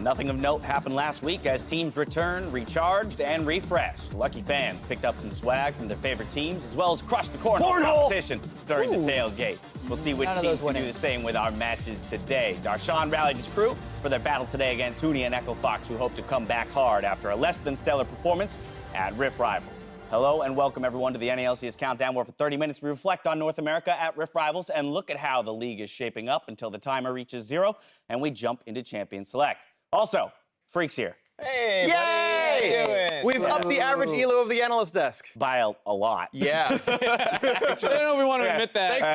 Nothing of note happened last week as teams returned, recharged, and refreshed. Lucky fans picked up some swag from their favorite teams, as well as crushed the cornhole competition during the tailgate. We'll see which teams can do the same with our matches today. Darshan rallied his crew for their battle today against Huni and Echo Fox, who hope to come back hard after a less than stellar performance at Rift Rivals. Hello and welcome everyone to the NA LCS Countdown, where for 30 minutes we reflect on North America at Rift Rivals and look at how the league is shaping up until the timer reaches 0 and we jump into Champion Select. Also, Freak's here. Hey, Yay! buddy. How you doing? We've upped the average ELO of the analyst desk. By a lot. Yeah. I don't know if we want to admit that. Thanks,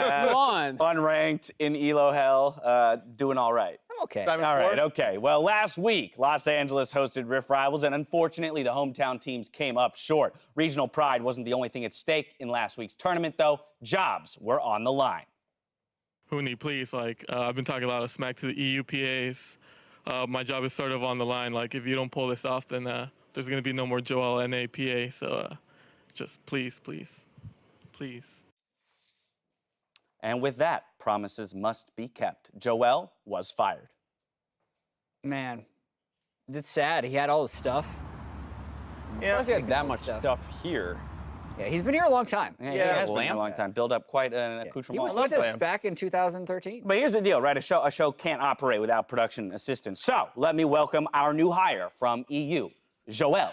Mark. Move on. Unranked in ELO hell, doing all right. I'm okay. Diamond All right, four. okay. Well, last week, Los Angeles hosted Rift Rivals, and unfortunately, the hometown teams came up short. Regional pride wasn't the only thing at stake in last week's tournament, though. Jobs were on the line. Huni, please, I've been talking a lot of smack to the EU PAs. My job is sort of on the line. Like, if you don't pull this off, then there's going to be no more Joel NA PA. So just please, please, please. And with that, promises must be kept. Joel was fired. Man, it's sad. He had all his stuff. Yeah, he had that good much stuff here. Yeah, he's been here a long time. Yeah, he has been here a lamp. long time. Build up quite an He accoutrement. was with us back in 2013. But here's the deal, right? A show can't operate without production assistance. So let me welcome our new hire from EU, Joel.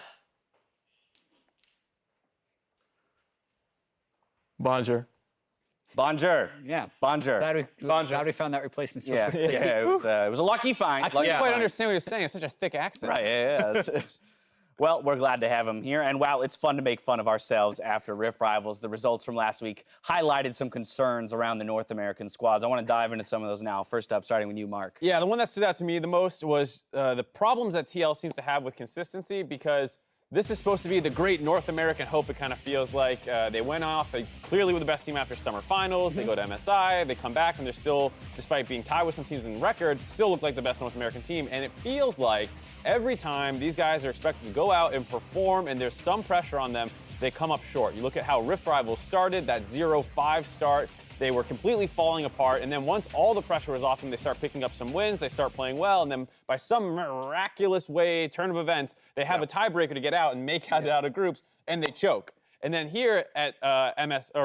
Bonjour. Bonjour. Yeah. Bonjour. Glad we found that replacement. So Yeah, quickly. it was a lucky find. I couldn't Lucky quite find. understand what he was saying. It's such a thick accent. Right, yeah. Well, we're glad to have him here. And wow, it's fun to make fun of ourselves after Rift Rivals. The results from last week highlighted some concerns around the North American squads. I want to dive into some of those now. First up, starting with you, Mark. Yeah, the one that stood out to me the most was the problems that TL seems to have with consistency, because this is supposed to be the great North American hope, it kind of feels like. They went off, they clearly were the best team after summer finals. They go to MSI, they come back, and they're still, despite being tied with some teams in record, still look like the best North American team. And it feels like every time these guys are expected to go out and perform and there's some pressure on them, they come up short. You look at how Rift Rivals started, that 0-5 start. They were completely falling apart, and then once all the pressure was off them, they start picking up some wins, they start playing well, and then by some miraculous way, turn of events, they have a tiebreaker to get out and make it out of groups, and they choke. And then here at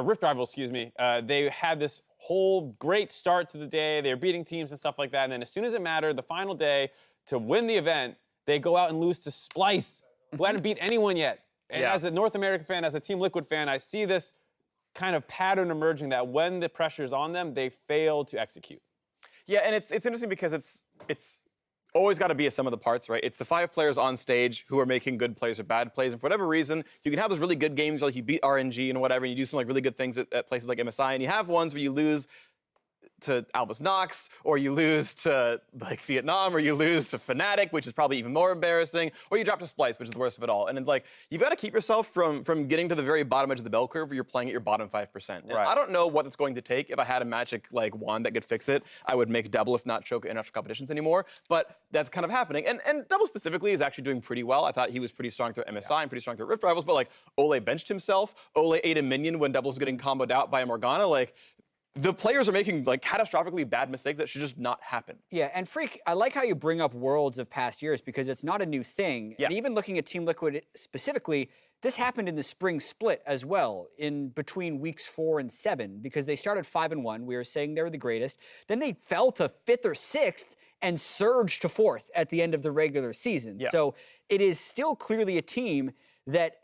Rift Rivals, they had this whole great start to the day. They were beating teams and stuff like that, and then as soon as it mattered, the final day, to win the event, they go out and lose to Splice, who hadn't beat anyone yet. And as a North American fan, as a Team Liquid fan, I see this kind of pattern emerging that when the pressure is on them, they fail to execute. Yeah, and it's interesting because it's always got to be a sum of the parts, right? It's the 5 players on stage who are making good plays or bad plays, and for whatever reason, you can have those really good games like you beat RNG and whatever, and you do some like really good things at places like MSI, and you have ones where you lose to Albus Nox, or you lose to like Vietnam, or you lose to Fnatic, which is probably even more embarrassing, or you drop to Splice, which is the worst of it all. And it's like, you've got to keep yourself from getting to the very bottom edge of the bell curve where you're playing at your bottom 5%. And Right. I don't know what it's going to take. If I had a magic like wand that could fix it, I would make Double, if not choke, at international competitions anymore. But that's kind of happening. And Double specifically is actually doing pretty well. I thought he was pretty strong through MSI and pretty strong through Rift Rivals, but like Ole benched himself. Ole ate a minion when Double was getting comboed out by a Morgana. Like, the players are making like catastrophically bad mistakes that should just not happen. Yeah, and Freak, I like how you bring up Worlds of past years because it's not a new thing. Yeah. And even looking at Team Liquid specifically, this happened in the spring split as well, in between weeks 4 and 7, because they started 5-1. We were saying they were the greatest. Then they fell to 5th or 6th and surged to 4th at the end of the regular season. Yeah. So it is still clearly a team that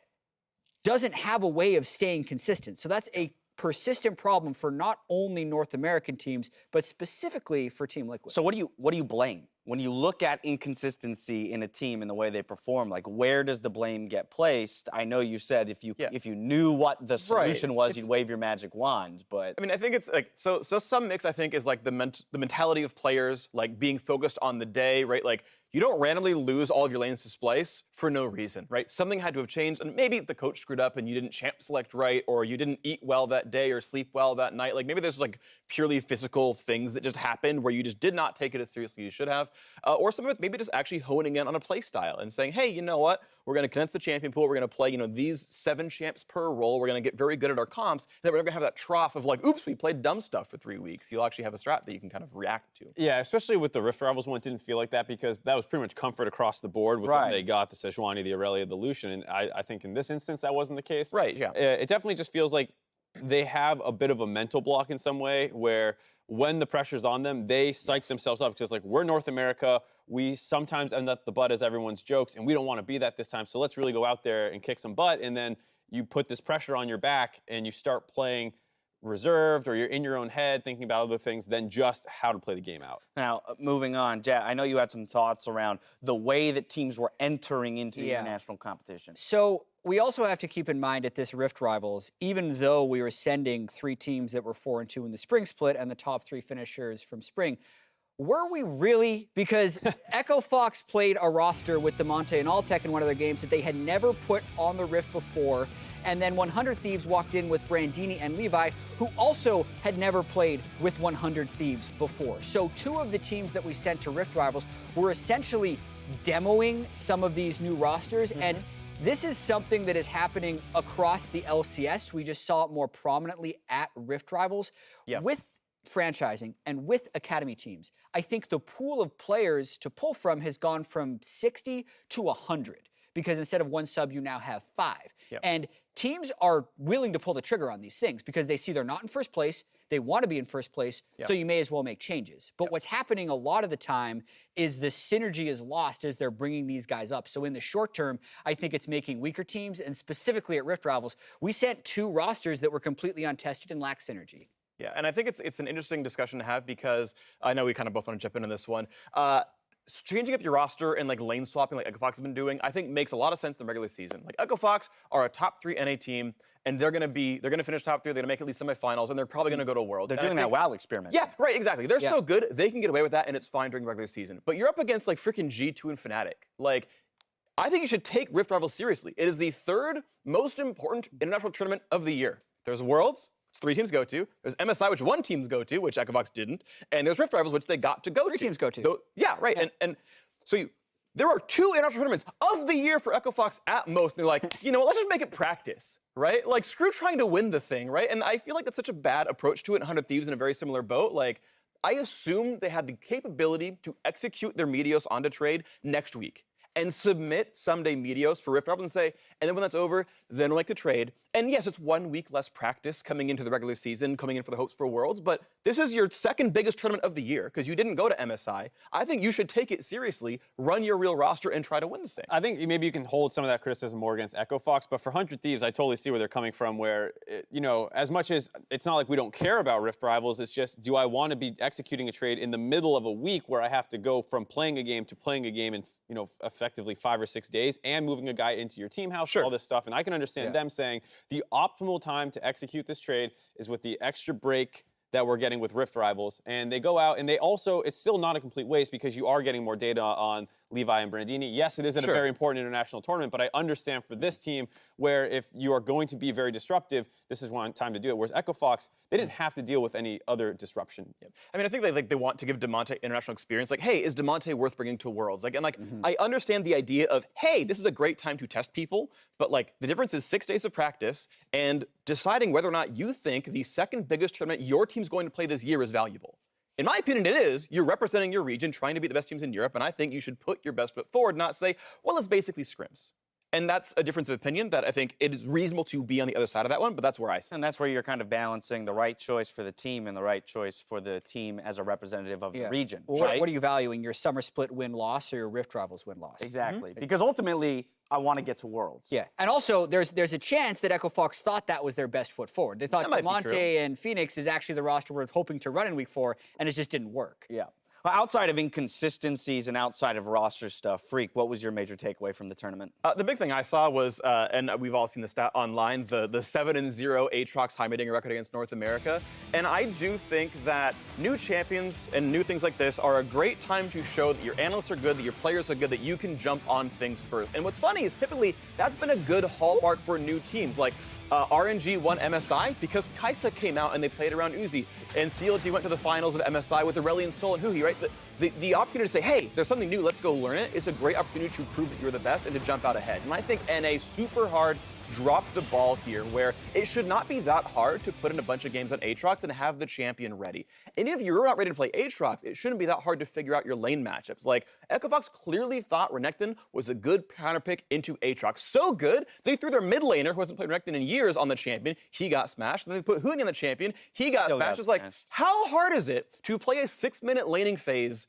doesn't have a way of staying consistent. So that's a persistent problem for not only North American teams, but specifically for Team Liquid. So what do you blame? When you look at inconsistency in a team and the way they perform, like where does the blame get placed? I know you said if you knew what the solution was, you'd wave your magic wand, but I mean, I think it's like so some mix I think is like the mentality of players like being focused on the day, right? Like you don't randomly lose all of your lanes to Splice for no reason, right? Something had to have changed, and maybe the coach screwed up and you didn't champ select right, or you didn't eat well that day or sleep well that night. Like maybe there's like purely physical things that just happened where you just did not take it as seriously as you should have. or some of it's maybe just actually honing in on a play style and saying, hey, you know what? We're going to condense the champion pool. We're going to play, these 7 champs per role. We're going to get very good at our comps. Then we're going to have that trough of like, oops, we played dumb stuff for 3 weeks. You'll actually have a strat that you can kind of react to. Yeah, especially with the Rift Rivals one, it didn't feel like that because that was pretty much comfort across the board with what they got, the Sejuani, the Aurelia, the Lucian. And I think in this instance, that wasn't the case. Right, yeah. It definitely just feels like they have a bit of a mental block in some way where when the pressure's on them, they psych themselves up because, like, we're North America. We sometimes end up the butt as everyone's jokes, and we don't want to be that this time. So let's really go out there and kick some butt. And then you put this pressure on your back and you start playing reserved, or you're in your own head thinking about other things than just how to play the game out. Now, moving on, Jet, I know you had some thoughts around the way that teams were entering into the international competition. So we also have to keep in mind at this Rift Rivals, even though we were sending 3 teams that were 4-2 in the spring split and the top 3 finishers from spring, were we really? Because Echo Fox played a roster with Demonte and Alltech in one of their games that they had never put on the Rift before. And then 100 Thieves walked in with Brandini and Levi, who also had never played with 100 Thieves before. So 2 of the teams that we sent to Rift Rivals were essentially demoing some of these new rosters. And this is something that is happening across the LCS. We just saw it more prominently at Rift Rivals. With franchising and with academy teams, I think the pool of players to pull from has gone from 60 to 100. Because instead of 1 sub, you now have 5. And teams are willing to pull the trigger on these things because they see they're not in first place, they want to be in first place, so you may as well make changes. But what's happening a lot of the time is the synergy is lost as they're bringing these guys up. So in the short term, I think it's making weaker teams, and specifically at Rift Rivals, we sent 2 rosters that were completely untested and lacked synergy. Yeah, and I think it's an interesting discussion to have because I know we kind of both want to jump in on this one. Changing up your roster and like lane swapping like Echo Fox has been doing, I think makes a lot of sense in the regular season. Like Echo Fox are a top 3 NA team, and they're gonna finish top 3. They're gonna make at least semifinals, and they're probably gonna go to Worlds. They're doing that WoW experiment. Yeah, right, exactly. They're so good, they can get away with that, and it's fine during the regular season. But you're up against like freaking G2 and Fnatic. Like, I think you should take Rift Rivals seriously. It is the 3rd most important international tournament of the year. There's Worlds, which 3 teams go to. There's MSI, which 1 team go to, which Echo Fox didn't. And there's Rift Rivals, which they got to go to. 3 teams go to. Yeah, right. And so there are 2 international tournaments of the year for Echo Fox at most. And they're like, you know what, let's just make it practice, right? Like, screw trying to win the thing, right? And I feel like that's such a bad approach to it. 100 Thieves in a very similar boat. Like, I assume they had the capability to execute their Meteos onto trade next week and submit someday Meteos for Rift Rivals and say, and then when that's over, then we'll make the trade. And yes, it's 1 week less practice coming into the regular season, coming in for the hopes for Worlds, but this is your 2nd biggest tournament of the year because you didn't go to MSI. I think you should take it seriously, run your real roster, and try to win the thing. I think maybe you can hold some of that criticism more against Echo Fox, but for 100 Thieves, I totally see where they're coming from, where, as much as it's not like we don't care about Rift Rivals, it's just, do I want to be executing a trade in the middle of a week where I have to go from playing a game to playing a game in, effectively 5 or 6 days and moving a guy into your team house, all this stuff. And I can understand them saying the optimal time to execute this trade is with the extra break that we're getting with Rift Rivals. And they go out and they also, it's still not a complete waste because you are getting more data on Levi and Brandini. Yes, it is in a very important international tournament, but I understand for this team where if you are going to be very disruptive, this is one time to do it. Whereas Echo Fox, they didn't have to deal with any other disruption. I mean, I think they want to give Demonte international experience. Like, hey, is Demonte worth bringing to Worlds? Like, and like, I understand the idea of, hey, this is a great time to test people, but like the difference is 6 days of practice and deciding whether or not you think the 2nd biggest tournament your team's going to play this year is valuable. In my opinion, it is. You're representing your region, trying to beat the best teams in Europe, and I think you should put your best foot forward, not say, well, it's basically scrims. And that's a difference of opinion that I think it is reasonable to be on the other side of that one, but that's where I sit. And that's where you're kind of balancing the right choice for the team and the right choice for the team as a representative of the region. Well, what are you valuing, your summer split win-loss or your Rift Rivals win-loss? Exactly. Because ultimately, I want to get to Worlds. Yeah, and also there's a chance that Echo Fox thought that was their best foot forward. They thought Monte and Phoenix is actually the roster we're hoping to run in week 4, and it just didn't work. Yeah. Well, outside of inconsistencies and outside of roster stuff, Freak, what was your major takeaway from the tournament? The big thing I saw was, and we've all seen the stat online, the 7-0 Aatrox high mitigating record against North America. And I do think that new champions and new things like this are a great time to show that your analysts are good, that your players are good, that you can jump on things first. And what's funny is typically that's been a good hallmark for new teams. Like, RNG won MSI because Kaisa came out and they played around Uzi. And CLG went to the finals of MSI with Aurelion Sol and Huhi, right? the opportunity to say, hey, there's something new, let's go learn it, is a great opportunity to prove that you're the best and to jump out ahead. And I think NA super hard dropped the ball here, where it should not be that hard to put in a bunch of games on Aatrox and have the champion ready. And if you're not ready to play Aatrox, it shouldn't be that hard to figure out your lane matchups. Like, Echofox clearly thought Renekton was a good counter pick into Aatrox. So good, they threw their mid laner, who hasn't played Renekton in years, on the champion. He got smashed. Then they put Hooning on the champion. He got smashed. It's like, how hard is it to play a 6-minute laning phase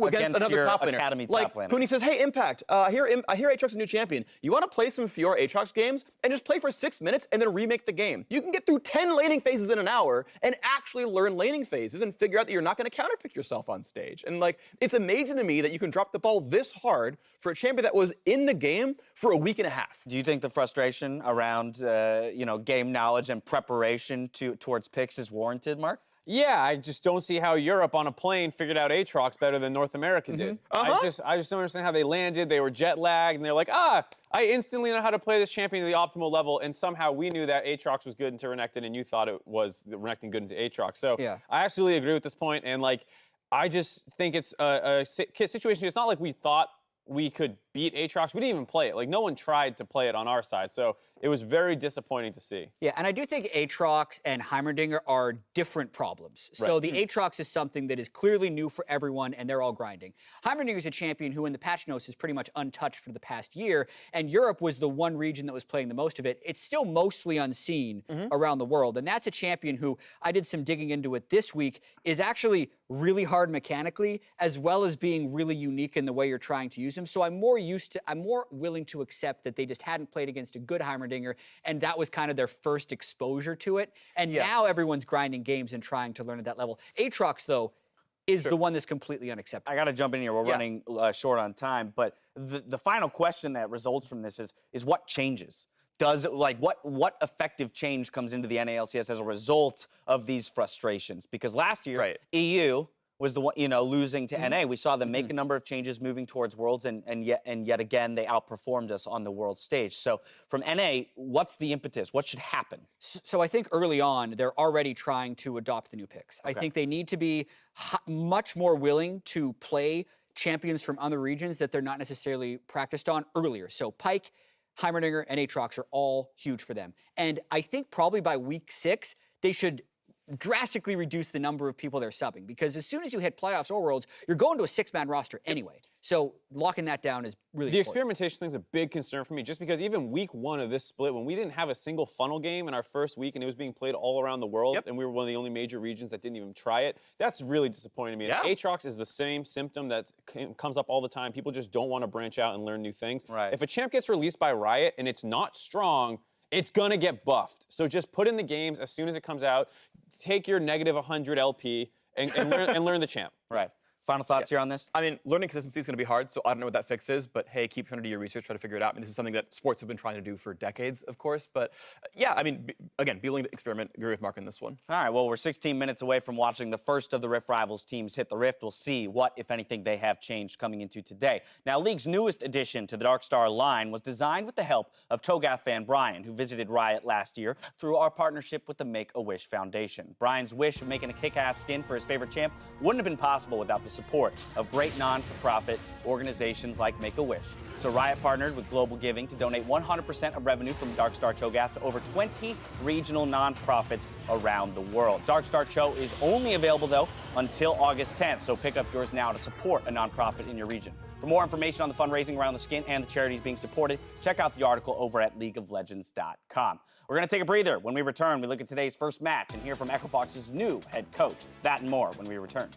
against another top laner? Academy like, top laner. Hooning says, hey, Impact, I hear Aatrox is a new champion. You want to play some Fiora Aatrox games and just play for 6 minutes and then remake the game. You can get through 10 laning phases in an hour and actually learn laning phases and figure out that you're not going to counterpick yourself on stage. And like, it's amazing to me that you can drop the ball this hard for a champion that was in the game for a week and a half. Do you think the frustration around, game knowledge and preparation towards picks is warranted, Mark? Yeah, I just don't see how Europe on a plane figured out Aatrox better than North America did. I just don't understand how they landed. They were jet lagged, and they're like, I instantly know how to play this champion to the optimal level, and somehow we knew that Aatrox was good into Renekton, and you thought it was Renekton good into Aatrox. So yeah. I absolutely agree with this point, and like, I just think it's a situation. It's not like we thought we could beat Aatrox. We didn't even play it. Like, no one tried to play it on our side. So it was very disappointing to see. Yeah, and I do think Aatrox and Heimerdinger are different problems. So Right. the Aatrox is something that is clearly new for everyone, and they're all grinding. Heimerdinger is a champion who in the patch notes is pretty much untouched for the past year, and Europe was the one region that was playing the most of it. It's still mostly unseen around the world, and that's a champion who, I did some digging into it this week, is actually really hard mechanically, as well as being really unique in the way you're trying to use him. So I'm more willing to accept that they just hadn't played against a good Heimerdinger, and that was kind of their first exposure to it. And now everyone's grinding games and trying to learn at that level. Aatrox, though, is the one that's completely unacceptable. I got to jump in here. We're running short on time, but the final question that results from this is what changes? What effective change comes into the NA LCS as a result of these frustrations? Because last year, EU was the one, losing to NA. We saw them make a number of changes moving towards Worlds, and yet again, they outperformed us on the World stage. So from NA, what's the impetus? What should happen? So I think early on, they're already trying to adopt the new picks. I think they need to be much more willing to play champions from other regions that they're not necessarily practiced on earlier. So Pyke, Heimerdinger, and Aatrox are all huge for them. And I think probably by week 6, they should drastically reduce the number of people they're subbing, because as soon as you hit playoffs or Worlds, you're going to a 6-man roster anyway. So locking that down is really important. The experimentation thing is a big concern for me, just because even week 1 of this split, when we didn't have a single funnel game in our first week and it was being played all around the world, and we were one of the only major regions that didn't even try it, that's really disappointing to me. And Aatrox is the same symptom that comes up all the time. People just don't want to branch out and learn new things. Right. If a champ gets released by Riot and it's not strong, it's going to get buffed. So just put in the games as soon as it comes out, take your negative 100 LP and learn the champ. Right. Final thoughts here on this? I mean, learning consistency is going to be hard, so I don't know what that fix is, but hey, keep trying to do your research, try to figure it out. I mean, this is something that sports have been trying to do for decades, of course, but yeah, I mean, again, be willing to experiment. Agree with Mark on this one. All right, well, we're 16 minutes away from watching the first of the Rift Rivals teams hit the Rift. We'll see what, if anything, they have changed coming into today. Now, League's newest addition to the Darkstar line was designed with the help of Togath fan Brian, who visited Riot last year through our partnership with the Make-A-Wish Foundation. Brian's wish of making a kick-ass skin for his favorite champ wouldn't have been possible without the support of great non-for-profit organizations like Make-A-Wish. So Riot partnered with Global Giving to donate 100% of revenue from Darkstar Cho'Gath to over 20 regional nonprofits around the world. Darkstar Cho is only available, though, until August 10th, so pick up yours now to support a nonprofit in your region. For more information on the fundraising around the skin and the charities being supported, check out the article over at leagueoflegends.com. We're going to take a breather. When we return, we look at today's first match and hear from Echofox's new head coach. That and more when we return.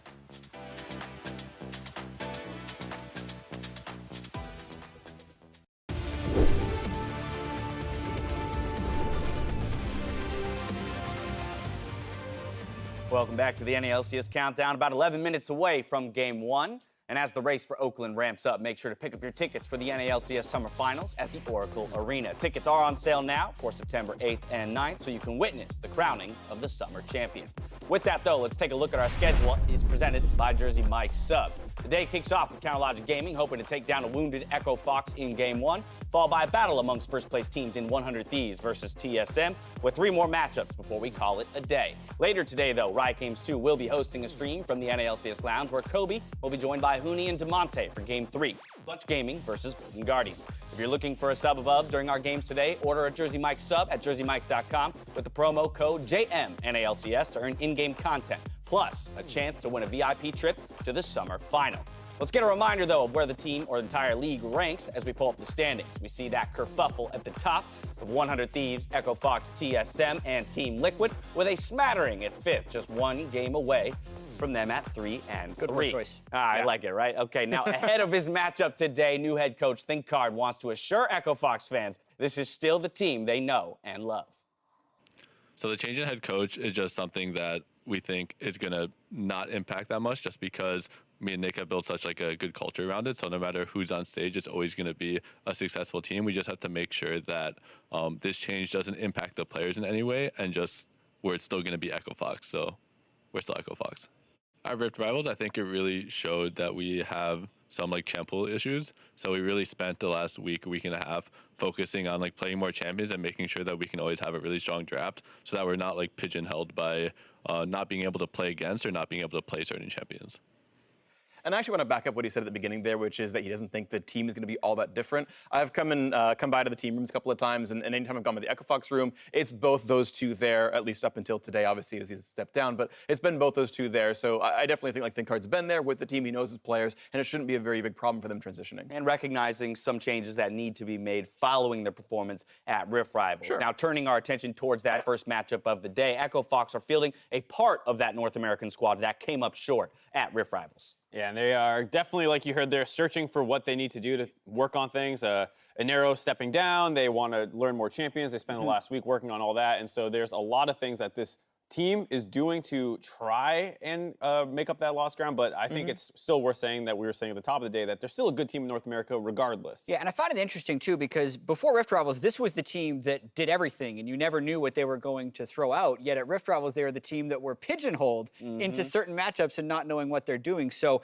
Welcome back to the NA LCS Countdown. About 11 minutes away from Game 1. And as the race for Oakland ramps up, make sure to pick up your tickets for the NA LCS Summer Finals at the Oracle Arena. Tickets are on sale now for September 8th and 9th, so you can witness the crowning of the Summer Champion. With that, though, let's take a look at our schedule. It's presented by Jersey Mike Subs. The day kicks off with Counterlogic Gaming hoping to take down a wounded Echo Fox in Game 1, followed by a battle amongst first-place teams in 100 Thieves versus TSM, with 3 more matchups before we call it a day. Later today, though, Riot Games 2 will be hosting a stream from the NA LCS Lounge where Kobe will be joined by Huni and Demonte for Game 3, Clutch Gaming versus Golden Guardians. If you're looking for a sub above during our games today, order a Jersey Mike sub at jerseymikes.com with the promo code JMNALCS to earn in-game content, plus a chance to win a VIP trip to the summer final. Let's get a reminder, though, of where the team or the entire league ranks as we pull up the standings. We see that kerfuffle at the top of 100 Thieves, Echo Fox, TSM, and Team Liquid, with a smattering at 5th, just 1 game away from them at 3 and 3. Good word choice. I like it, right? Okay, now ahead of his matchup today, new head coach ThinkCard wants to assure Echo Fox fans this is still the team they know and love. So the change in head coach is just something that we think is going to not impact that much, just because me and Nick have built such like a good culture around it. So no matter who's on stage, it's always going to be a successful team. We just have to make sure that this change doesn't impact the players in any way, and just where it's still going to be Echo Fox. So we're still Echo Fox. At Rift Rivals, I think it really showed that we have some like champ pool issues. So we really spent the last week and a half focusing on like playing more champions and making sure that we can always have a really strong draft, so that we're not like pigeonholed by not being able to play against or not being able to play certain champions. And I actually want to back up what he said at the beginning there, which is that he doesn't think the team is going to be all that different. I've come by to the team rooms a couple of times, and anytime I've gone by the Echo Fox room, it's both those two there, at least up until today, obviously, as he's stepped down. But it's been both those two there. So I definitely think like ThinkCard's been there with the team. He knows his players, and it shouldn't be a very big problem for them transitioning. And recognizing some changes that need to be made following their performance at Rift Rivals. Sure. Now, turning our attention towards that first matchup of the day, Echo Fox are fielding a part of that North American squad that came up short at Rift Rivals. Yeah, and they are definitely, like you heard, they're searching for what they need to do to work on things. Inero stepping down, they want to learn more champions. They spent the last week working on all that, and so there's a lot of things that this team is doing to try and make up that lost ground, but I think it's still worth saying that we were saying at the top of the day that they're still a good team in North America regardless. Yeah, and I find it interesting, too, because before Rift Rivals, this was the team that did everything, and you never knew what they were going to throw out. Yet at Rift Rivals, they were the team that were pigeonholed into certain matchups and not knowing what they're doing. So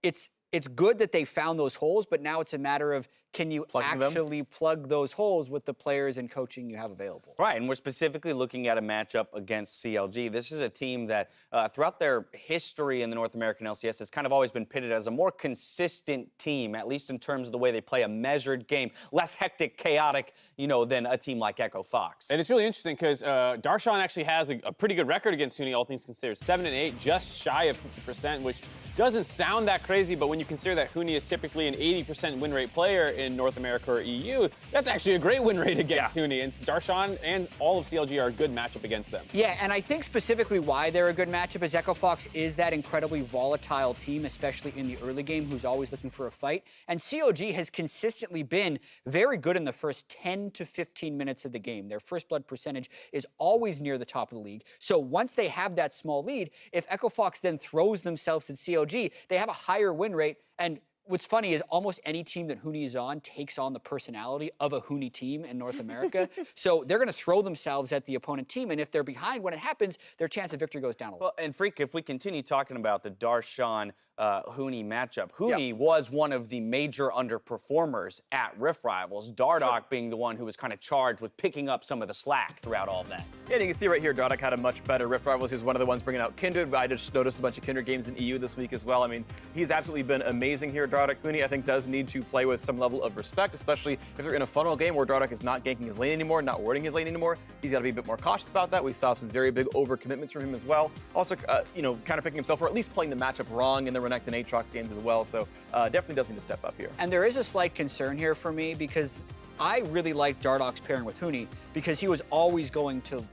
it's good that they found those holes, but now it's a matter of, can you actually plug those holes with the players and coaching you have available? Right, and we're specifically looking at a matchup against CLG. This is a team that throughout their history in the North American LCS has kind of always been pitted as a more consistent team, at least in terms of the way they play a measured game, less hectic, chaotic, than a team like Echo Fox. And it's really interesting because Darshan actually has a pretty good record against Huni, all things considered. 7-8, just shy of 50%, which doesn't sound that crazy, but when you consider that Huni is typically an 80% win rate player in North America or EU, that's actually a great win rate against Huni. And Darshan and all of CLG are a good matchup against them. Yeah, and I think specifically why they're a good matchup is Echo Fox is that incredibly volatile team, especially in the early game, who's always looking for a fight. And CLG has consistently been very good in the first 10 to 15 minutes of the game. Their first blood percentage is always near the top of the league. So once they have that small lead, if Echo Fox then throws themselves at CLG, they have a higher win rate. And what's funny is almost any team that Huni is on takes on the personality of a Huni team in North America. So they're going to throw themselves at the opponent team, and if they're behind when it happens, their chance of victory goes down a lot. Well, and Freak, if we continue talking about the Darshan Huni matchup, Huni was one of the major underperformers at Rift Rivals, Dardoch being the one who was kind of charged with picking up some of the slack throughout all of that. Yeah, and you can see right here, Dardoch had a much better Rift Rivals. He was one of the ones bringing out Kindred, but I just noticed a bunch of Kindred games in EU this week as well. I mean, he's absolutely been amazing here, Dardoch. Huni, I think, does need to play with some level of respect, especially if they're in a funnel game where Dardoch is not ganking his lane anymore, not warding his lane anymore. He's got to be a bit more cautious about that. We saw some very big overcommitments from him as well. Also, kind of picking himself, or at least playing the matchup wrong in the Renekton Aatrox games as well. So definitely does need to step up here. And there is a slight concern here for me because I really like Dardoch's pairing with Huni because he was always going to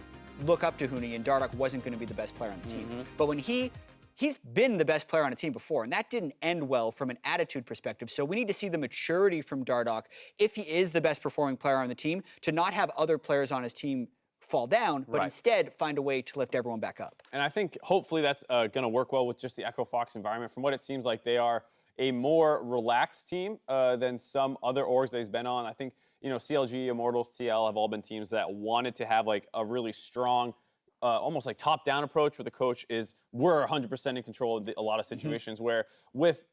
look up to Huni and Dardoch wasn't going to be the best player on the team. But when he's been the best player on a team before, and that didn't end well from an attitude perspective. So we need to see the maturity from Dardoch, if he is the best performing player on the team, to not have other players on his team fall down, but instead find a way to lift everyone back up. And I think hopefully that's going to work well with just the Echo Fox environment. From what it seems like, they are a more relaxed team than some other orgs that he's been on. I think, CLG, Immortals, TL have all been teams that wanted to have like a really strong almost like top-down approach where the coach we're 100% in control of a lot of situations, where with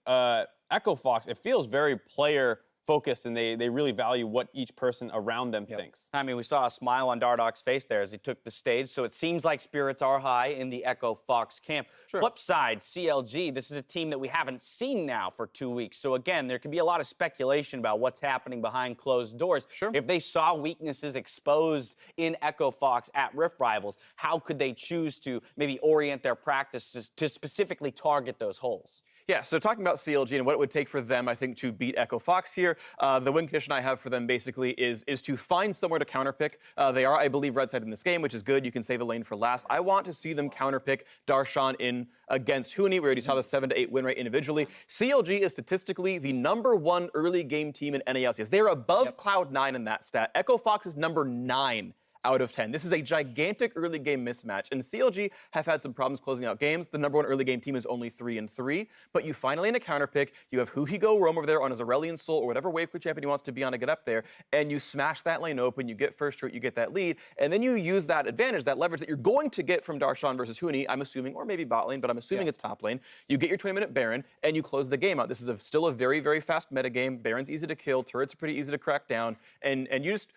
Echo Fox, it feels very player-focused, and they really value what each person around them thinks. I mean, we saw a smile on Dardoch's face there as he took the stage, so it seems like spirits are high in the Echo Fox camp. Flip side, CLG, this is a team that we haven't seen now for 2 weeks, so again, there could be a lot of speculation about what's happening behind closed doors. If they saw weaknesses exposed in Echo Fox at Rift Rivals, how could they choose to maybe orient their practices to specifically target those holes? Yeah, so talking about CLG and what it would take for them, I think, to beat Echo Fox here, the win condition I have for them basically is to find somewhere to counterpick. They are, I believe, red side in this game, which is good. You can save a lane for last. I want to see them counterpick Darshan in against Huni. We already saw the 7 to 8 win rate individually. CLG is statistically the #1 early game team in NA LCS. They're above Cloud9 in that stat. Echo Fox is number 9 out of 10. This is a gigantic early game mismatch, and CLG have had some problems closing out games. The #1 early game team is only 3-3, but you finally in a counterpick, you have Huhigo roam over there on his Aurelion Soul or whatever wave clear champion he wants to be on to get up there, and you smash that lane open, you get first root, you get that lead, and then you use that advantage, that leverage that you're going to get from Darshan versus Huni, I'm assuming, or maybe bot lane, but I'm assuming it's top lane. You get your 20-minute Baron, and you close the game out. This is still a very, very fast meta game. Baron's easy to kill, turrets are pretty easy to crack down, and you just...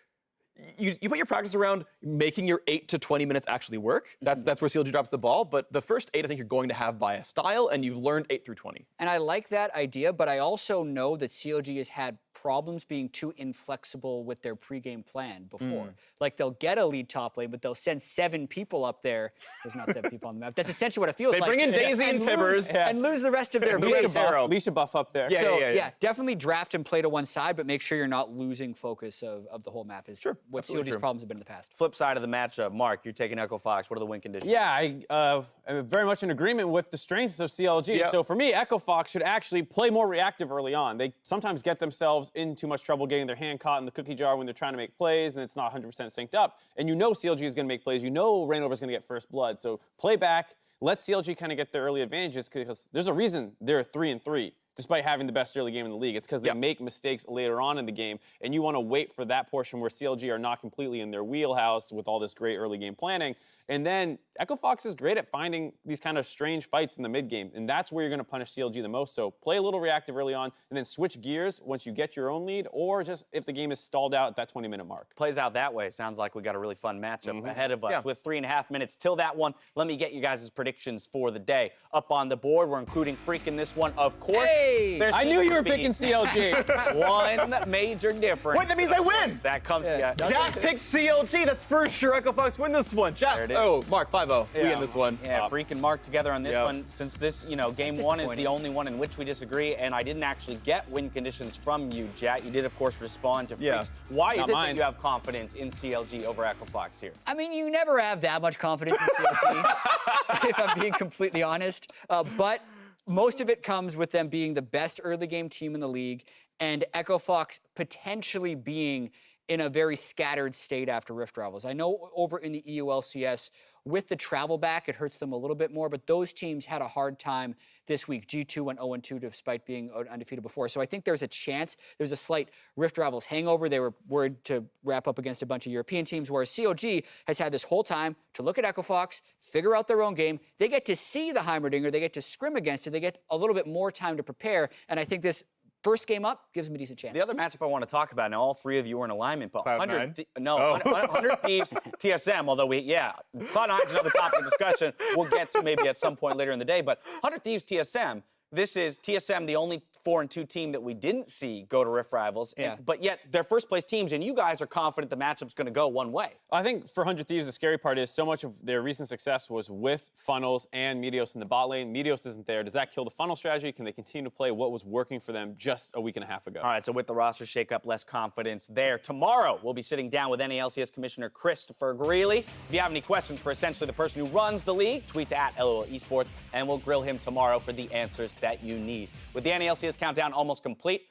You put your practice around making your 8 to 20 minutes actually work. That's where CLG drops the ball. But the first 8, I think you're going to have by a style, and you've learned 8 through 20. And I like that idea, but I also know that CLG has had problems being too inflexible with their pregame plan before. Like, they'll get a lead top lane, but they'll send 7 people up there. There's not 7 people on the map. That's essentially what it feels like. They bring in Daisy and Tibbers. And lose the rest of their base. Leisha buff up there. Yeah, definitely draft and play to one side, but make sure you're not losing focus of the whole map. Is what CLG's problems have been in the past. Flip side of the matchup, Mark, you're taking Echo Fox. What are the win conditions? Yeah, I am very much in agreement with the strengths of CLG. So for me, Echo Fox should actually play more reactive early on. They sometimes get themselves in too much trouble getting their hand caught in the cookie jar when they're trying to make plays and it's not 100% synced up. And you know CLG is going to make plays. You know Reignover is going to get first blood. So play back. Let CLG kind of get their early advantages, because there's a reason they're 3-3. Despite having the best early game in the league. It's because they make mistakes later on in the game, and you want to wait for that portion where CLG are not completely in their wheelhouse with all this great early game planning. And then Echo Fox is great at finding these kind of strange fights in the mid game, and that's where you're going to punish CLG the most. So play a little reactive early on, and then switch gears once you get your own lead, or just if the game is stalled out at that 20-minute mark. Plays out that way. Sounds like we got a really fun matchup ahead of us. With 3.5 minutes till that one, let me get you guys' predictions for the day. Up on the board, we're including Freak in this one, of course. Hey! I knew you were picking CLG. One major difference. Wait, that means I win! That comes Jack picked CLG. That's for sure. Echo Fox win this one. Jack, Mark, 5-0. We in this one. Yeah, Freak and Mark together on this one. Since this, game one is the only one in which we disagree, and I didn't actually get win conditions from you, Jack. You did, of course, respond to Freaks. Why is it that you have confidence in CLG over Echo Fox here? I mean, you never have that much confidence in CLG, if I'm being completely honest. But most of it comes with them being the best early game team in the league, and Echo Fox potentially being in a very scattered state after Rift Rivals. I know over in the EU LCS, with the travel back, it hurts them a little bit more, but those teams had a hard time this week. G2 went 0-2 despite being undefeated before. So I think there's a chance, there's a slight Rift Rivals hangover. They were worried to wrap up against a bunch of European teams, whereas CLG has had this whole time to look at Echo Fox, figure out their own game. They get to see the Heimerdinger, they get to scrim against it, they get a little bit more time to prepare, and I think this first game up gives them a decent chance. The other matchup I want to talk about, now all 3 of you are in alignment, but Cloud9? 100 Thieves, TSM, although Cloud9 is another topic of discussion we'll get to maybe at some point later in the day, but 100 Thieves, TSM, this is TSM, the only 4-2 team that we didn't see go to Rift Rivals, but yet they're first place teams, and you guys are confident the matchup's going to go one way. I think for 100 Thieves, the scary part is so much of their recent success was with Funnels and Meteos in the bot lane. Meteos isn't there. Does that kill the Funnel strategy? Can they continue to play what was working for them just a week and a half ago? All right, so with the roster shakeup, less confidence there. Tomorrow, we'll be sitting down with NA LCS Commissioner Christopher Greeley. If you have any questions for essentially the person who runs the league, tweet to @LOL Esports, and we'll grill him tomorrow for the answers that you need. With the NA LCS Countdown almost complete,